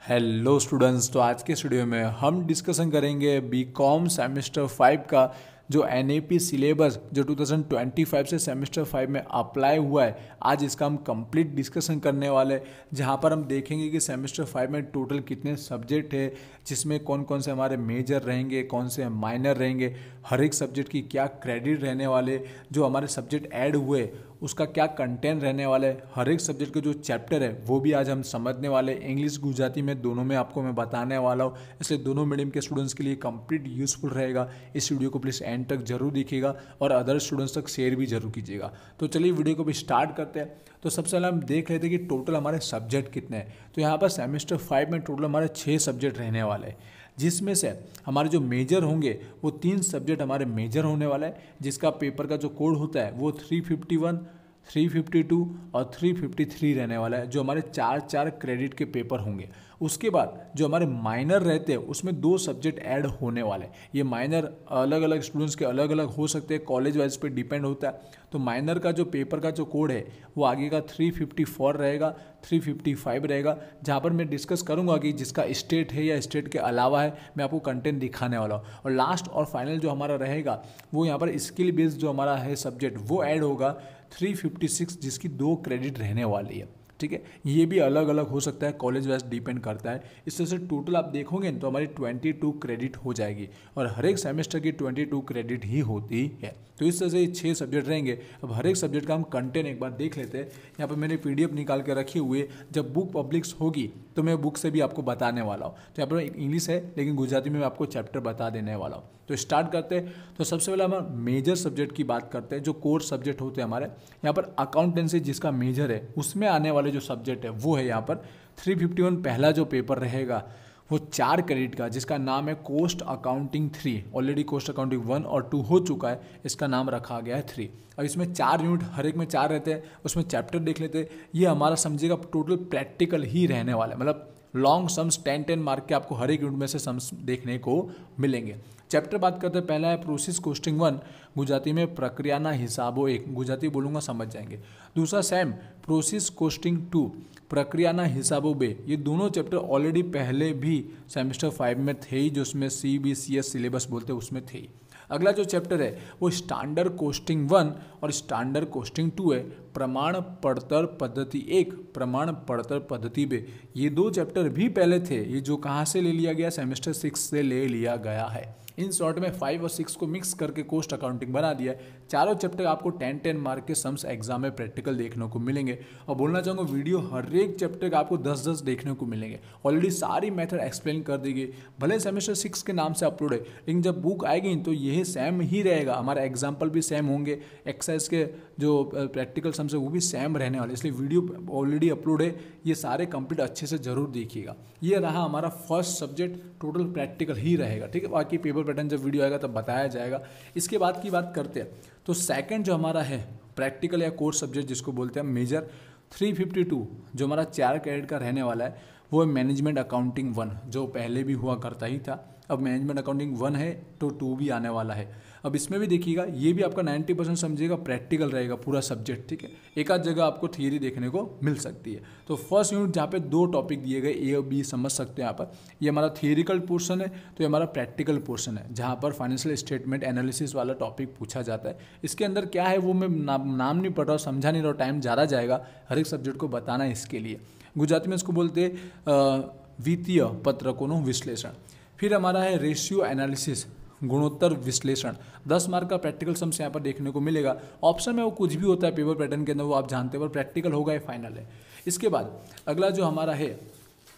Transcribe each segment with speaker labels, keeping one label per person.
Speaker 1: Hello students. तो आज के स्टूडियो में हम डिस्कशन करेंगे बीकॉम सेमेस्टर 5 का जो एनएपी सिलेबस जो 2025 से सेमेस्टर 5 में अप्लाई हुआ है। आज इसका हम कंप्लीट डिस्कशन करने वाले हैं, जहां पर हम देखेंगे कि सेमेस्टर 5 में टोटल कितने सब्जेक्ट है, जिसमें कौन कौन से हमारे मेजर रहेंगे, कौन से माइनर रहेंगे, हर एक सब्जेक्ट की क्या क्रेडिट रहने वाले, जो हमारे सब्जेक्ट ऐड हुए उसका क्या कंटेंट रहने वाला है, हर एक सब्जेक्ट के जो चैप्टर है वो भी आज हम समझने वाले। इंग्लिश गुजराती में दोनों में आपको मैं बताने वाला हूँ, इसलिए दोनों मीडियम के स्टूडेंट्स के लिए कंप्लीट यूजफुल रहेगा। इस वीडियो को प्लीज़ एंड तक जरूर देखिएगा और अदर स्टूडेंट्स तक शेयर भी जरूर कीजिएगा। तो चलिए वीडियो को भी स्टार्ट करते हैं। तो सबसे पहले हम देख लेते हैं कि टोटल हमारे सब्जेक्ट कितने हैं। तो यहाँ पर सेमेस्टर 5 में टोटल हमारे 6 सब्जेक्ट रहने वाले हैं, जिसमें से हमारे जो मेजर होंगे वो 3 सब्जेक्ट हमारे मेजर होने वाला है, जिसका पेपर का जो कोड होता है वो 351, 352 और 353 रहने वाला है, जो हमारे 4 क्रेडिट के पेपर होंगे। उसके बाद जो हमारे माइनर रहते हैं उसमें 2 सब्जेक्ट ऐड होने वाले हैं। ये माइनर अलग अलग स्टूडेंट्स के अलग अलग हो सकते हैं, कॉलेज वाइज पे डिपेंड होता है। तो माइनर का जो पेपर का जो कोड है वो आगे का 354 रहेगा, 355 रहेगा, जहाँ पर मैं डिस्कस करूँगा कि जिसका स्टेट है या स्टेट के अलावा है, मैं आपको कंटेंट दिखाने वाला हूँ। और लास्ट और फाइनल जो हमारा रहेगा वो यहाँ पर स्किल बेस्ड जो हमारा है सब्जेक्ट वो ऐड होगा 356, जिसकी 2 क्रेडिट रहने वाली है। ठीक है, ये भी अलग अलग हो सकता है, कॉलेज वाइज डिपेंड करता है। इस तरह से टोटल आप देखोगे तो हमारी 22 क्रेडिट हो जाएगी और हर एक सेमेस्टर की 22 क्रेडिट ही होती है। तो इस तरह से 6 सब्जेक्ट रहेंगे। अब हर एक सब्जेक्ट का हम कंटेंट एक बार देख लेते हैं। यहाँ पर मैंने PDF निकाल के रखी हुई है, जब बुक पब्लिश होगी तो मैं बुक से भी आपको बताने वाला हूँ। तो यहाँ पर इंग्लिश है लेकिन गुजराती में मैं आपको चैप्टर बता देने वाला हूँ। तो स्टार्ट करते हैं। तो सबसे पहले हम मेजर सब्जेक्ट की बात करते हैं, जो कोर सब्जेक्ट होते हैं हमारे। यहाँ पर अकाउंटेंसी जिसका मेजर है उसमें आने वाले जो सब्जेक्ट है वो है यहाँ पर 351। पहला जो पेपर रहेगा वो 4 क्रेडिट का, जिसका नाम है cost accounting 3। Already cost accounting 1 और 2 हो चुका है, इसका नाम रखा गया है 3। और इसमें 4 यूनिट, हर एक में 4 रहते हैं। उसमें चैप्टर देख लेते हैं। ये हमारा समझिएगा टोटल प्रैक्टिकल ही रहने वाला है, मतलब लॉन्ग सम्स 10 मार्क के आपको हर एक यूनिट में से सम्स देखने को मिलेंगे। चैप्टर बात करते हैं, पहला है प्रोसेस कोस्टिंग 1, गुजराती में प्रक्रियाना हिसाबो 1, गुजराती बोलूँगा समझ जाएंगे। दूसरा सेम प्रोसेस कोस्टिंग 2, प्रक्रियाना हिसाबो 2। ये दोनों चैप्टर ऑलरेडी पहले भी सेमेस्टर 5 में थे ही, जो उसमें CBCS सिलेबस बोलते हैं उसमें थे ही। अगला जो चैप्टर है वो स्टैंडर्ड कोस्टिंग 1 और स्टैंडर्ड कोस्टिंग 2 है, प्रमाण पड़तर पद्धति 1, प्रमाण पड़तर पद्धति 2। ये 2 चैप्टर भी पहले थे, ये जो कहाँ से ले लिया गया, सेमेस्टर 6 से ले लिया गया है। इन शॉर्ट में 5 और 6 को मिक्स करके कोस्ट अकाउंटिंग बना दिया है। चारों चैप्टर आपको 10 मार्क के सम्स एग्जाम में प्रैक्टिकल देखने को मिलेंगे। और बोलना चाहूँगा वीडियो हर एक चैप्टर का आपको 10-10 देखने को मिलेंगे। ऑलरेडी सारी मेथड एक्सप्लेन कर दी गई, भले सेमेस्टर 6 के नाम से अपलोड है, लेकिन जब बुक आएगी तो यही सेम ही रहेगा। हमारा एग्जाम्पल भी सेम होंगे, एक्सरसाइज के जो प्रैक्टिकल सम्स है वो भी सेम रहने वाले, इसलिए वीडियो ऑलरेडी अपलोड है, ये सारे कंप्लीट अच्छे से जरूर देखिएगा। ये रहा हमारा फर्स्ट सब्जेक्ट, टोटल प्रैक्टिकल ही रहेगा। ठीक है, बाकी पेपर पैटर्न जब वीडियो आएगा तब बताया जाएगा। इसके बाद की बात करते हैं तो सेकंड जो हमारा है प्रैक्टिकल या कोर्स सब्जेक्ट जिसको बोलते हैं मेजर 352, जो हमारा 4 क्रेडिट का रहने वाला है, वो है मैनेजमेंट अकाउंटिंग 1, जो पहले भी हुआ करता ही था। अब मैनेजमेंट अकाउंटिंग 1 है तो 2 भी आने वाला है। अब इसमें भी देखिएगा, ये भी आपका 90% समझिएगा प्रैक्टिकल रहेगा पूरा सब्जेक्ट। ठीक है, एक आध जगह आपको थियरी देखने को मिल सकती है। तो फर्स्ट यूनिट जहाँ पे 2 टॉपिक दिए गए, A और B समझ सकते हैं यहाँ पर। ये हमारा थियरिकल पोर्शन है, तो ये हमारा प्रैक्टिकल पोर्शन है, जहाँ पर फाइनेंशियल स्टेटमेंट एनालिसिस वाला टॉपिक पूछा जाता है। इसके अंदर क्या है वो मैं नाम नहीं पढ़ रहा हूँ, समझा नहीं रहा हूँ, टाइम ज़्यादा जाएगा हर एक सब्जेक्ट को बताना है। इसके लिए गुजराती में इसको बोलते हैं वित्तीय पत्रकों विश्लेषण। फिर हमारा है रेशियो एनालिसिस, गुणोत्तर विश्लेषण। 10 मार्क का प्रैक्टिकल सम्स यहाँ पर देखने को मिलेगा। ऑप्शन में वो कुछ भी होता है पेपर पैटर्न के अंदर, वो आप जानते हैं, पर प्रैक्टिकल होगा ये फाइनल है। इसके बाद अगला जो हमारा है,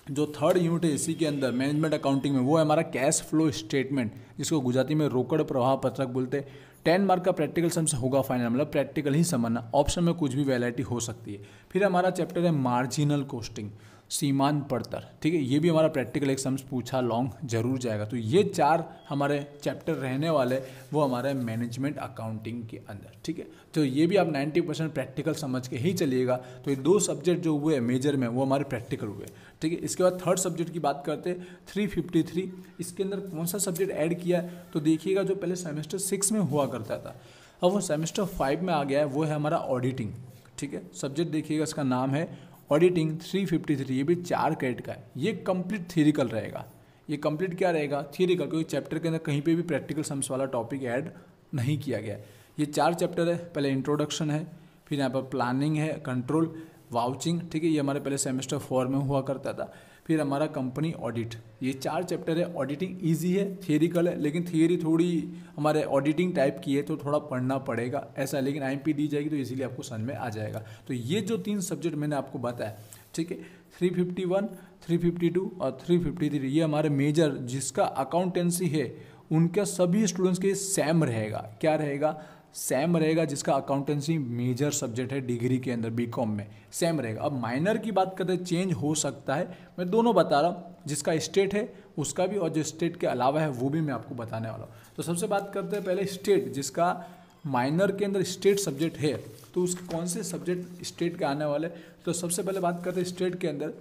Speaker 1: जो थर्ड यूनिट है इसी के अंदर मैनेजमेंट अकाउंटिंग में, वो है हमारा कैश फ्लो स्टेटमेंट, जिसको गुजराती में रोकड़ प्रवाह पत्रक बोलते हैं। 10 मार्क का प्रैक्टिकल सम्स होगा फाइनल, मतलब प्रैक्टिकल ही समझना, ऑप्शन में कुछ भी वैरायटी हो सकती है। फिर हमारा चैप्टर है मार्जिनल कोस्टिंग, सीमांत पड़तर। ठीक है, ये भी हमारा प्रैक्टिकल एक सम्स पूछा लॉन्ग जरूर जाएगा। तो ये 4 हमारे चैप्टर रहने वाले वो हमारे मैनेजमेंट अकाउंटिंग के अंदर। ठीक है, तो ये भी आप 90% प्रैक्टिकल समझ के ही चलिएगा। तो ये 2 सब्जेक्ट जो हुए मेजर में वो हमारे प्रैक्टिकल हुए। ठीक है, इसके बाद थर्ड सब्जेक्ट की बात करते हैं 353। इसके अंदर कौन सा सब्जेक्ट ऐड किया है तो देखिएगा, जो पहले सेमेस्टर 6 में हुआ करता था अब वो सेमेस्टर 5 में आ गया है, वो है हमारा ऑडिटिंग। ठीक है, सब्जेक्ट देखिएगा, इसका नाम है ऑडिटिंग 353, ये भी 4 क्रेडिट का है। ये कंप्लीट थियरिकल रहेगा। ये कंप्लीट क्या रहेगा? थियरिकल, क्योंकि चैप्टर के अंदर कहीं पे भी प्रैक्टिकल सम्स वाला टॉपिक ऐड नहीं किया गया है। ये 4 चैप्टर है। पहले इंट्रोडक्शन है, फिर यहाँ पर प्लानिंग है, कंट्रोल, वाउचिंग, ठीक है, ये हमारे पहले सेमेस्टर 4 में हुआ करता था। फिर हमारा कंपनी ऑडिट, ये 4 चैप्टर है। ऑडिटिंग इजी है, थियरिकल है, लेकिन थियरी थोड़ी हमारे ऑडिटिंग टाइप की है तो थोड़ा पढ़ना पड़ेगा ऐसा, लेकिन आईएमपी दी जाएगी तो इजीली आपको समझ में आ जाएगा। तो ये जो 3 सब्जेक्ट मैंने आपको बताया, ठीक है, 351, 352 और 353, ये हमारे मेजर जिसका अकाउंटेंसी है उनका सभी स्टूडेंट्स के सेम रहेगा। क्या रहेगा? सेम रहेगा। जिसका अकाउंटेंसी मेजर सब्जेक्ट है डिग्री के अंदर बीकॉम में, सेम रहेगा। अब माइनर की बात करते हैं, चेंज हो सकता है, मैं दोनों बता रहा हूँ, जिसका स्टेट है उसका भी और जो स्टेट के अलावा है वो भी मैं आपको बताने वाला हूँ। तो सबसे बात करते हैं पहले स्टेट, जिसका माइनर के अंदर स्टेट सब्जेक्ट है तो उसके कौन से सब्जेक्ट स्टेट के आने वाले। तो सबसे पहले बात करते हैं स्टेट के अंदर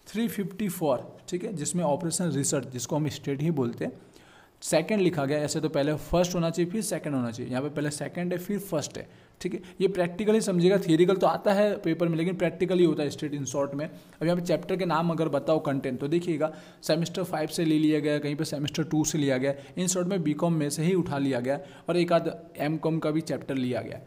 Speaker 1: 354, ठीक है, जिसमें ऑपरेशन रिसर्च, जिसको हम स्टेट ही बोलते हैं, सेकंड लिखा गया। ऐसे तो पहले फर्स्ट होना चाहिए फिर सेकंड होना चाहिए, यहाँ पे पहले सेकंड है फिर फर्स्ट है, ठीक है। ये प्रैक्टिकली समझिएगा, थियरिकल तो आता है पेपर में लेकिन प्रैक्टिकली होता है स्टेट इन शॉर्ट में। अब यहाँ पे चैप्टर के नाम अगर बताओ कंटेंट तो देखिएगा सेमेस्टर 5 से ले लिया गया, कहीं पे सेमेस्टर 2 से लिया गया, इन शॉर्ट में बीकॉम में से ही उठा लिया गया और एक आध एमकॉम का भी चैप्टर लिया गया।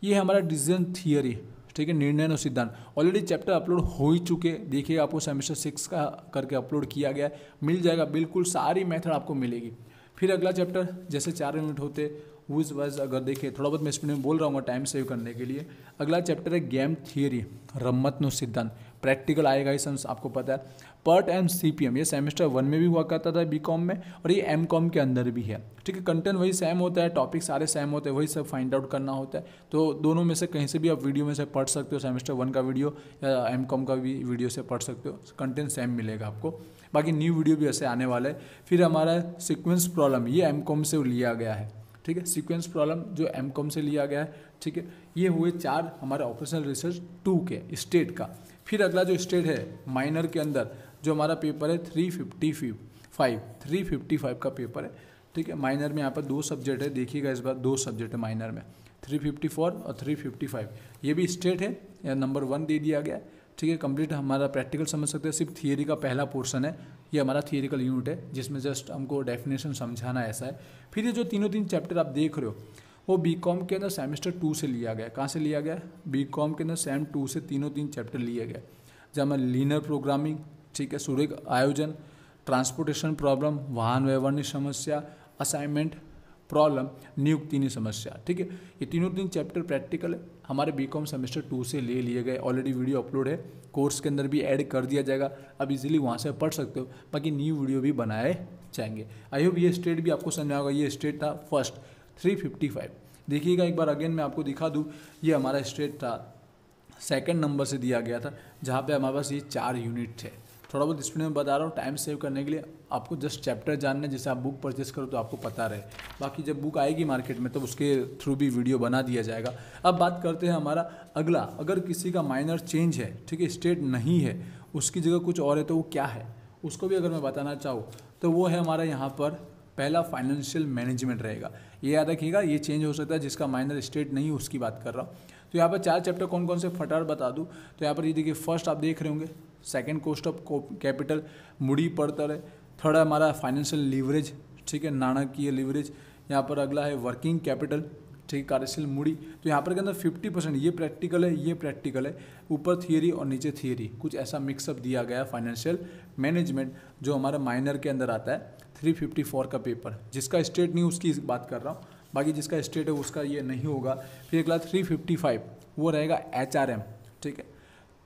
Speaker 1: ये हमारा डिसीजन थियरी, ठीक है, निर्णय और सिद्धांत, ऑलरेडी चैप्टर अपलोड हो ही चुके, देखिएगा आपको सेमेस्टर 6 का करके अपलोड किया गया, मिल जाएगा, बिल्कुल सारी मेथड आपको मिलेगी। फिर अगला चैप्टर जैसे 4 यूनिट होते उस वाइज अगर देखें, थोड़ा बहुत मैं स्पीड में बोल रहा हूँ टाइम सेव करने के लिए। अगला चैप्टर है गेम थियरी, रम्मत सिद्धांत, प्रैक्टिकल आएगा ही सम आपको पता है। पर्ट एंड सीपीएम, ये सेमेस्टर 1 में भी हुआ करता था बीकॉम में और ये एमकॉम के अंदर भी है, ठीक है। कंटेंट वही सेम होता है, टॉपिक सारे सेम होते हैं, वही सब फाइंड आउट करना होता है। तो दोनों में से कहीं से भी आप वीडियो में से पढ़ सकते हो, सेमेस्टर 1 का वीडियो या एमकॉम का भी वीडियो से पढ़ सकते हो, कंटेंट सेम मिलेगा आपको। बाकी न्यू वीडियो भी ऐसे आने वाला है। फिर हमारा सीक्वेंस प्रॉब्लम, ये एमकॉम से लिया गया है, ठीक है, सीक्वेंस प्रॉब्लम जो एमकॉम से लिया गया है, ठीक है। ये हुए 4 हमारे ऑपरेशनल रिसर्च 2 के स्टेट का। फिर अगला जो स्टेट है माइनर के अंदर जो हमारा पेपर है 355 का पेपर है, ठीक है। माइनर में यहाँ पर 2 सब्जेक्ट है, देखिएगा इस बार 2 सब्जेक्ट है माइनर में, 354 और 355। ये भी स्टेट है, या नंबर 1 दे दिया गया है, ठीक है। कंप्लीट हमारा प्रैक्टिकल समझ सकते हैं, सिर्फ थियरी का पहला पोर्शन है, ये हमारा थियरिकल यूनिट है जिसमें जस्ट हमको डेफिनेशन समझाना ऐसा है। फिर ये जो तीन चैप्टर आप देख रहे हो वो बीकॉम के अंदर सेमेस्टर 2 से लिया गया। कहाँ से लिया गया? बीकॉम के अंदर सेम 2 से तीन चैप्टर लिए गए, जहाँ लीनियर प्रोग्रामिंग, ठीक है, सूर्य आयोजन, ट्रांसपोर्टेशन प्रॉब्लम, वाहन व्यवहार समस्या, असाइनमेंट प्रॉब्लम, नियुक्ति समस्या, ठीक है। ये तीन चैप्टर प्रैक्टिकल है, हमारे बीकॉम सेमेस्टर 2 से ले लिए गए। ऑलरेडी वीडियो अपलोड है, कोर्स के अंदर भी ऐड कर दिया जाएगा, अब इजीली वहाँ से पढ़ सकते हो। बाकी न्यू वीडियो भी बनाए जाएंगे। आई होप ये स्टेट भी आपको समझ होगा। ये स्टेट था फर्स्ट 355, देखिएगा एक बार अगेन मैं आपको दिखा दूँ, ये हमारा स्टेट था, सेकेंड नंबर से दिया गया था, जहाँ पे हमारे पास ये 4 यूनिट थे। थोड़ा बहुत स्पीड में बता रहा हूँ टाइम सेव करने के लिए, आपको जस्ट चैप्टर जानना है, जैसे आप बुक परचेस करो तो आपको पता रहे। बाकी जब बुक आएगी मार्केट में तो उसके थ्रू भी वीडियो बना दिया जाएगा। अब बात करते हैं हमारा अगला, अगर किसी का माइनर चेंज है, ठीक है, स्टेट नहीं है, उसकी जगह कुछ और है तो वो क्या है, उसको भी अगर मैं बताना चाहूँ तो वो है हमारा यहाँ पर पहला फाइनेंशियल मैनेजमेंट रहेगा। ये याद रखिएगा, ये चेंज हो सकता है, जिसका माइनर स्टेट नहीं उसकी बात कर रहा हूँ। तो यहाँ पर 4 चैप्टर कौन कौन से फटाफट बता दूँ तो यहाँ पर ये देखिए, फर्स्ट आप देख रहे होंगे सेकंड कॉस्ट ऑफ कैपिटल, मूडी पड़तर है। थर्ड है हमारा फाइनेंशियल लीवरेज, ठीक है, नाणकीय लीवरेज। यहाँ पर अगला है वर्किंग कैपिटल, ठीक है, कार्यशील मूडी। तो यहाँ पर के अंदर 50% ये प्रैक्टिकल है, ये प्रैक्टिकल है, ऊपर थियरी और नीचे थियरी, कुछ ऐसा मिक्सअप दिया गया फाइनेंशियल मैनेजमेंट जो हमारा माइनर के अंदर आता है। 354 का पेपर, जिसका स्टेट नहीं उसकी बात कर रहा हूँ, बाकी जिसका स्टेट है उसका ये नहीं होगा। फिर अगला 355 वो रहेगा HRM, ठीक है,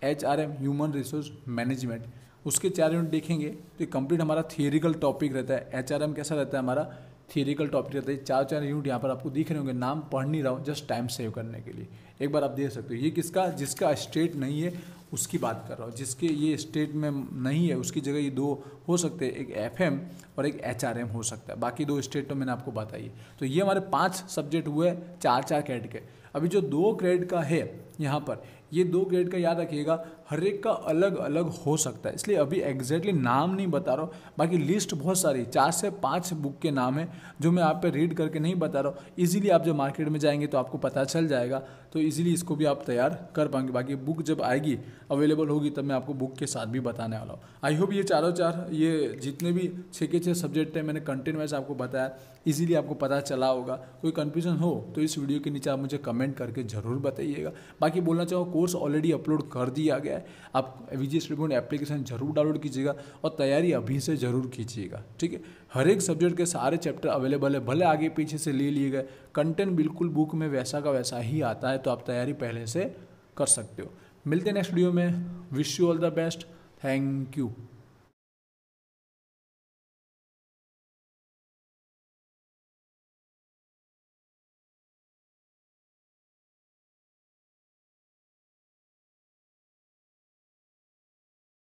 Speaker 1: HRM ह्यूमन रिसोर्स मैनेजमेंट। उसके 4 यूनिट देखेंगे तो कंप्लीट हमारा थियरिकल टॉपिक रहता है। HRM कैसा रहता है हमारा? थियरिकल टॉपिक रहता है। 4 यूनिट यहाँ पर आपको दिख रहे होंगे, नाम पढ़ नहीं रहा हूँ, जस्ट टाइम सेव करने के लिए एक बार आप देख सकते हो। ये किसका? जिसका स्टेट नहीं है उसकी बात कर रहा हूँ, जिसके ये स्टेट में नहीं है उसकी जगह ये 2 हो सकते हैं, एक FM और एक HRM हो सकता है। बाकी 2 स्टेट तो मैंने आपको बताई। तो ये हमारे 5 सब्जेक्ट हुए 4 क्रेडिट के। अभी जो 2 क्रेडिट का है यहाँ पर, ये 2 ग्रेड का याद रखिएगा, हर एक का अलग अलग हो सकता है, इसलिए अभी एग्जैक्टली नाम नहीं बता रहा हूँ। बाकी लिस्ट बहुत सारी 4 से 5 बुक के नाम है जो मैं आप पे रीड करके नहीं बता रहा हूँ। इजीली आप जब मार्केट में जाएंगे तो आपको पता चल जाएगा, तो इजीली इसको भी आप तैयार कर पाएंगे। बाकी बुक जब आएगी अवेलेबल होगी तब मैं आपको बुक के साथ भी बताने वाला हूँ। आई होप ये चारों चार ये जितने भी 6 के 6 सब्जेक्ट है मैंने कंटेंट वाइज आपको बताया, इजीली आपको पता चला होगा। कोई कन्फ्यूजन हो तो इस वीडियो के नीचे आप मुझे कमेंट करके ज़रूर बताइएगा। बाकी बोलना चाहो कोर्स ऑलरेडी अपलोड कर दिया गया है, आप VGS ट्रिब्यून एप्लीकेशन जरूर डाउनलोड कीजिएगा और तैयारी अभी से ज़रूर कीजिएगा, ठीक है। हर एक सब्जेक्ट के सारे चैप्टर अवेलेबल है, भले आगे पीछे से ले लिए गए, कंटेंट बिल्कुल बुक में वैसा का वैसा ही आता है, तो आप तैयारी पहले से कर सकते हो। मिलते हैं नेक्स्ट वीडियो में। Wish you all the best. Thank you.